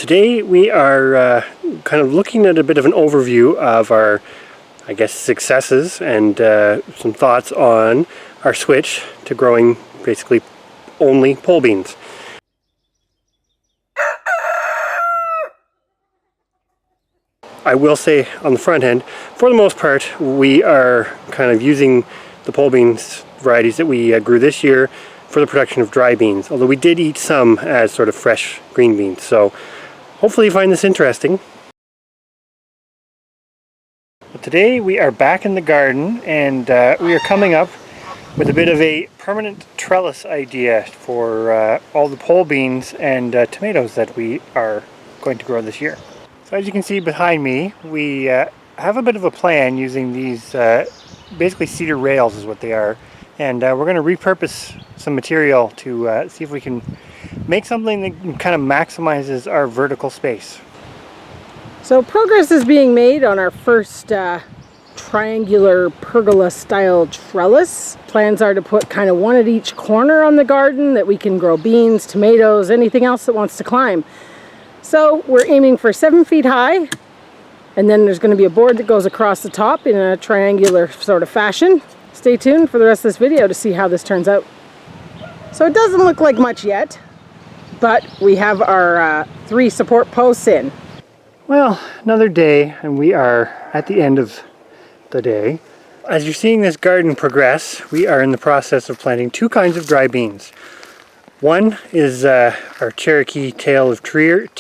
Today we are kind of looking at a bit of an overview of our, I guess, successes and some thoughts on our switch to growing basically only pole beans. I will say on the front end, for the most part, we are kind of using the pole beans varieties that we grew this year for the production of dry beans, although we did eat some as sort of fresh green beans. So hopefully you find this interesting. But today we are back in the garden and we are coming up with a bit of a permanent trellis idea for all the pole beans and tomatoes that we are going to grow this year. So as you can see behind me, we have a bit of a plan using these basically cedar rails is what they are, and we're going to repurpose some material to see if we can make something that kind of maximizes our vertical space. So progress is being made on our first triangular pergola style trellis. Plans are to put kind of one at each corner on the garden that we can grow beans, tomatoes, anything else that wants to climb. So we're aiming for 7 feet high, and then there's going to be a board that goes across the top in a triangular sort of fashion. Stay tuned for the rest of this video to see how this turns out. So it doesn't look like much yet, but we have our 3 support posts in. Well, another day, and we are at the end of the day. As you're seeing this garden progress, we are in the process of planting 2 kinds of dry beans. One is our Cherokee Trail of Tears,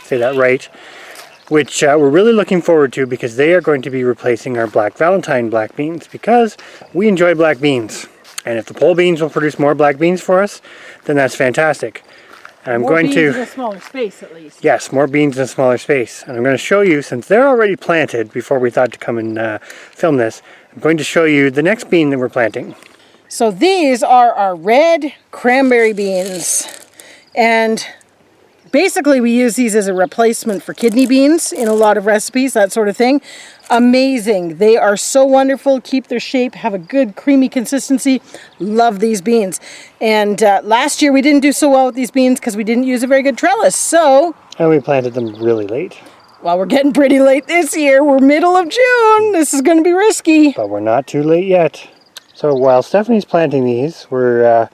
say that right, which we're really looking forward to because they are going to be replacing our Black Valentine black beans because we enjoy black beans. And if the pole beans will produce more black beans for us, then that's fantastic. And I'm going to... More beans in a smaller space at least. Yes, more beans in a smaller space. And I'm going to show you, since they're already planted before we thought to come and film this, I'm going to show you the next bean that we're planting. So these are our red cranberry beans, and basically we use these as a replacement for kidney beans in a lot of recipes, that sort of thing. Amazing. They are so wonderful, keep their shape, have a good creamy consistency. Love these beans. And last year we didn't do so well with these beans because we didn't use a very good trellis, so... And we planted them really late. Well, we're getting pretty late this year. We're middle of June. This is going to be risky. But we're not too late yet. So while Stephanie's planting these, we're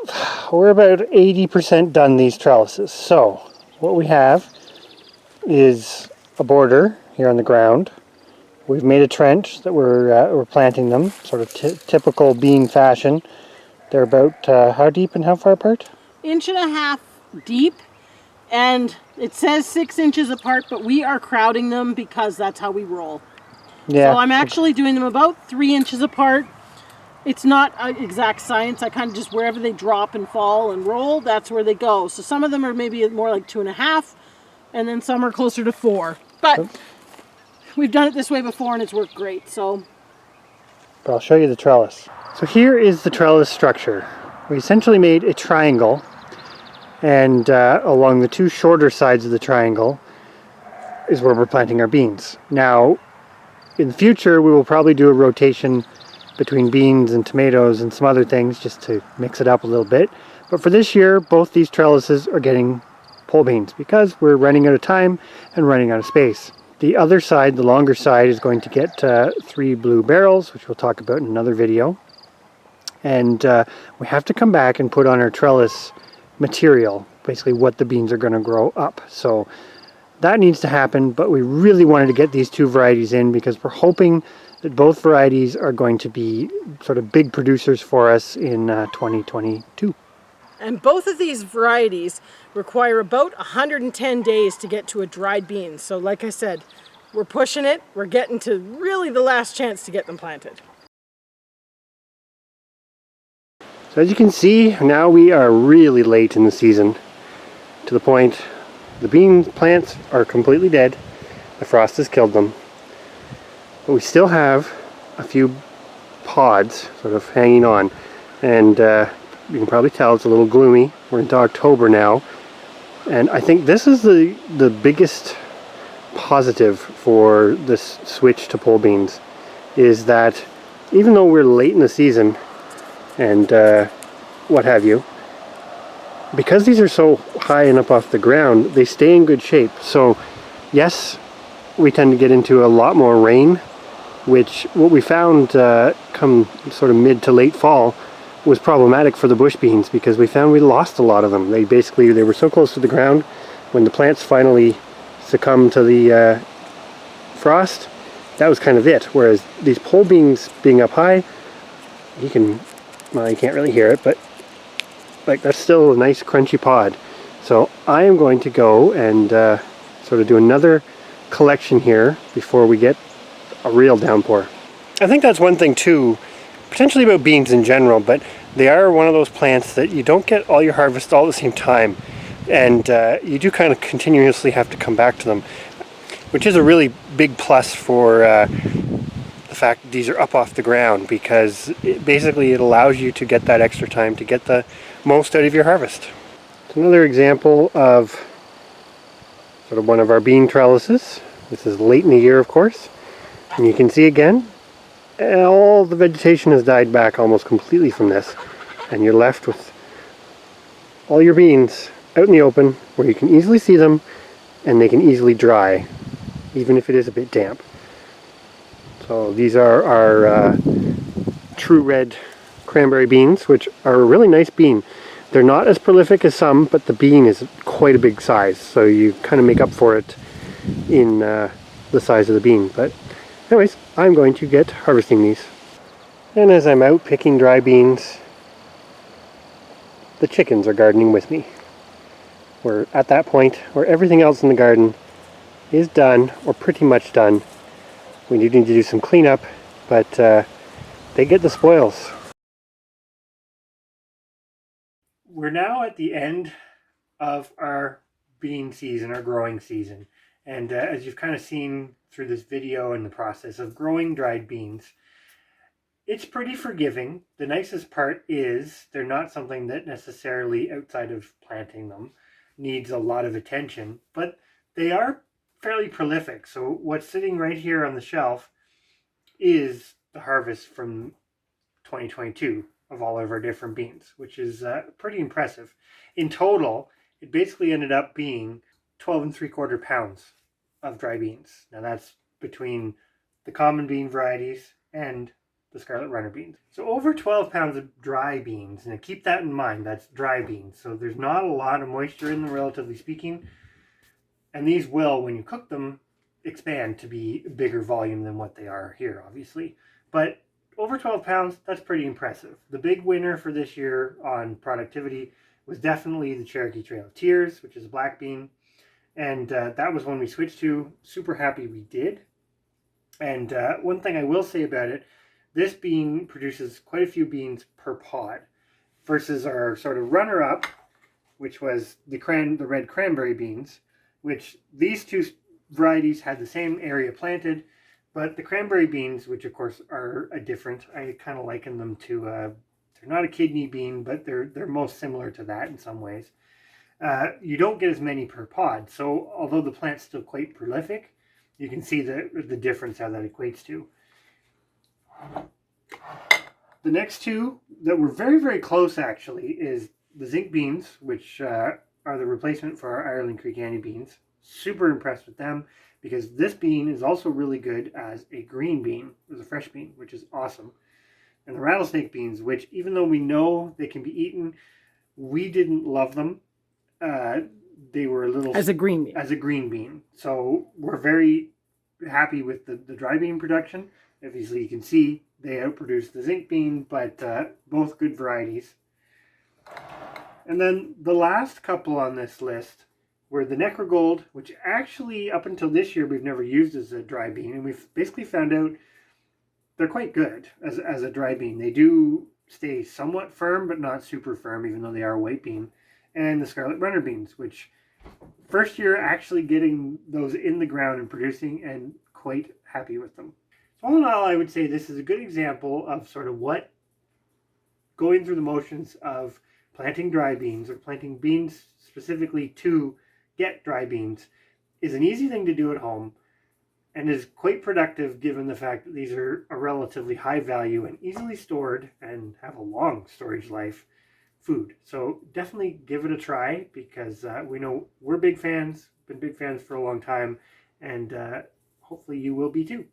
about 80% done these trellises. So what we have is a border here on the ground. We've made a trench that we're planting them, sort of typical bean fashion. They're about how deep and how far apart? 1.5 inches deep, and it says 6 inches apart, but we are crowding them because that's how we roll. Yeah. So I'm actually doing them about 3 inches apart. It's not an exact science. I kind of just, wherever they drop and fall and roll, that's where they go. So some of them are maybe more like 2.5, and then some are closer to 4. But we've done it this way before and it's worked great. But I'll show you the trellis. So here is the trellis structure. We essentially made a triangle, and along the 2 shorter sides of the triangle is where we're planting our beans. Now, in the future, we will probably do a rotation between beans and tomatoes and some other things just to mix it up a little bit. But for this year, both these trellises are getting pole beans because we're running out of time and running out of space. The other side, the longer side, is going to get 3 blue barrels, which we'll talk about in another video. And we have to come back and put on our trellis material, basically what the beans are going to grow up. So that needs to happen, but we really wanted to get these 2 varieties in because we're hoping that both varieties are going to be sort of big producers for us in 2022. And both of these varieties require about 110 days to get to a dried bean. So like I said, we're pushing it. We're getting to really the last chance to get them planted. So as you can see, now we are really late in the season, to the point the bean plants are completely dead. The frost has killed them. But we still have a few pods sort of hanging on. And you can probably tell it's a little gloomy. We're into October now. And I think this is the biggest positive for this switch to pole beans, is that even though we're late in the season and what have you, because these are so high and up off the ground, they stay in good shape. So yes, we tend to get into a lot more rain, which what we found come sort of mid to late fall was problematic for the bush beans, because we found we lost a lot of them. They were so close to the ground, when the plants finally succumbed to the frost, that was kind of it. Whereas these pole beans being up high, you can't really hear it, but like that's still a nice crunchy pod. So I am going to go and sort of do another collection here before we get a real downpour. I think that's one thing too, potentially about beans in general, but they are one of those plants that you don't get all your harvest all at the same time, and you do kind of continuously have to come back to them, which is a really big plus for the fact that these are up off the ground, because it allows you to get that extra time to get the most out of your harvest. It's another example of sort of one of our bean trellises. This is late in the year, of course, and you can see again all the vegetation has died back almost completely from this, and you're left with all your beans out in the open where you can easily see them and they can easily dry, even if it is a bit damp. So these are our true red cranberry beans, which are a really nice bean. They're not as prolific as some, but the bean is quite a big size, so you kind of make up for it in the size of the bean. But anyways, I'm going to get harvesting these. And as I'm out picking dry beans, the chickens are gardening with me. We're at that point where everything else in the garden is done, or pretty much done. We do need to do some cleanup, but they get the spoils. We're now at the end of our bean season, our growing season. And as you've kind of seen through this video and the process of growing dried beans, it's pretty forgiving. The nicest part is they're not something that necessarily, outside of planting them, needs a lot of attention, but they are fairly prolific. So what's sitting right here on the shelf is the harvest from 2022 of all of our different beans, which is pretty impressive. In total, it basically ended up being 12 3/4 pounds of dry beans. Now that's between the common bean varieties and the scarlet runner beans. So over 12 pounds of dry beans. Now keep that in mind, that's dry beans. So there's not a lot of moisture in them, relatively speaking. And these will, when you cook them, expand to be bigger volume than what they are here, obviously. But over 12 pounds, that's pretty impressive. The big winner for this year on productivity was definitely the Cherokee Trail of Tears, which is a black bean. And that was one we switched to. Super happy we did. And one thing I will say about it, this bean produces quite a few beans per pod versus our sort of runner-up, which was the red cranberry beans, which these two varieties had the same area planted, but the cranberry beans, which of course are different, I kind of liken them to, they're not a kidney bean, but they're most similar to that in some ways. You don't get as many per pod. So although the plant's still quite prolific, you can see the difference, how that equates to. The next two that were very, very close actually is the zinc beans, which are the replacement for our Ireland Creek Annie beans. Super impressed with them, because this bean is also really good as a green bean, as a fresh bean, which is awesome. And the rattlesnake beans, which even though we know they can be eaten, we didn't love them. They were a little... As a green bean. As a green bean. So we're very happy with the dry bean production. Obviously you can see they outproduced the zinc bean, but both good varieties. And then the last couple on this list were the Necrogold, which actually up until this year we've never used as a dry bean, and we've basically found out they're quite good as a dry bean. They do stay somewhat firm, but not super firm, even though they are a white bean. And the Scarlet Runner beans, which first year actually getting those in the ground and producing, and quite happy with them. So all in all, I would say this is a good example of sort of what going through the motions of planting dry beans, or planting beans specifically to get dry beans, is an easy thing to do at home, and is quite productive given the fact that these are a relatively high value and easily stored and have a long storage life food. So definitely give it a try, because we know we're big fans, been big fans for a long time, and hopefully you will be too.